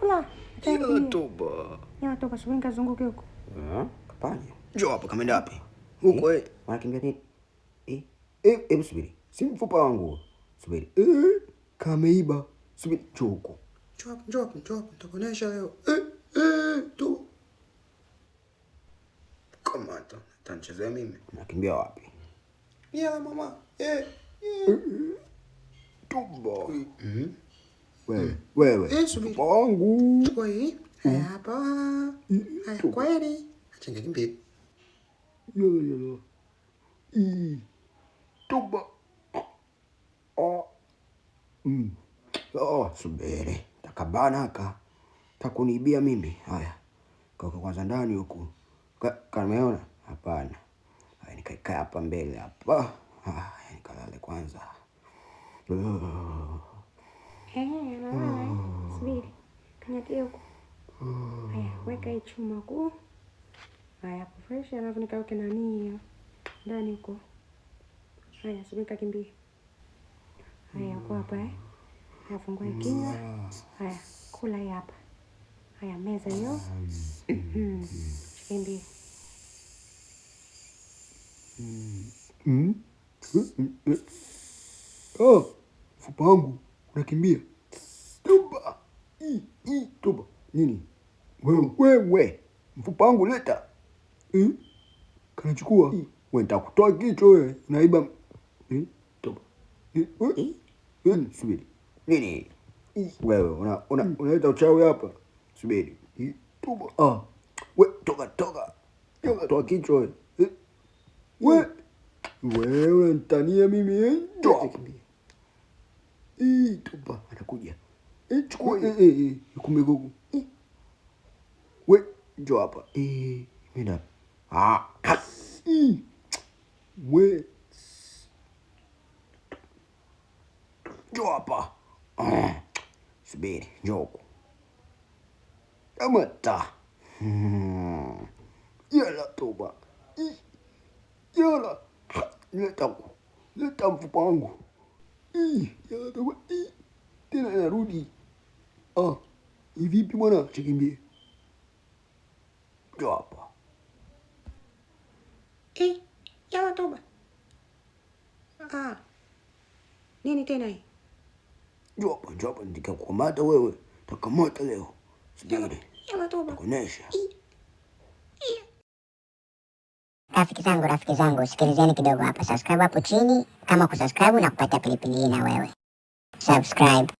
Kula. Ya toba. Ya toba, subiri nikazunguke huko. Kapanya. Njoo hapa, kameenda wapi? Huko Wanakimbia nini? Hebu subiri. Si mfupa wangu. Subiri. Kameiba. Subiri, njoo huko. Njoo hapa, nitakuonesha leo. Tu. Kamata, utanichezea mimi. Unakimbia wapi? Ya mama. Toba. Wewe. Subiri. Mfupa wangu. Chukua hii. Hapa. Haya, kweli. Acha nikimbie. Yo. Toba. Subiri. Takabanaka. Takuniibia mimi. Haya. Kaka kwanza ndani huku. Kameona? Hapana. Haya nikaikae hapa mbele hapa. Haya nikalale kwanza. Subiri. Kanyatia huko. Haya, weka hii chuma huko. Haya, fresh alafu nikaweke nani hiyo ndani huko. Haya, subiri kakimbie. Haya, uko hapa Haya, fungua kinywa. Haya, kula hii hapa. Haya, meza hiyo. Kimbie. Mfupa wangu unakimbia. Toba. Toba. Nini? Wewe. Mfupa wangu leta. Kanachukua. Wewe nitakutoa kichwa wewe. Unaiba. Toba. Subiri. Nini? Wewe unaleta uchawi hapa. Subiri. Toba. Wewe toka. Toa kichwa wewe. Wewe nitania mimi Toba. Toba anakuja. Chukua kumbe gugu. We njoo hapa. Mimi we njoo hapa. Subiri, njoo. Amata. Yala toba. Yala. Leta mfupa wangu. Yala toba. Tena narudi. Vipi bwana? Chikimbie. Njoo hapa. Yala toba. Nini tena hii? Njoo hapa nikakukamata wewe. Takamata leo. Subiri. Yala toba. Takuonesha. Rafiki zangu, sikilizeni kidogo hapa. Subscribe hapo chini kama kusubscribe na kupata pilipili hii na wewe. Subscribe.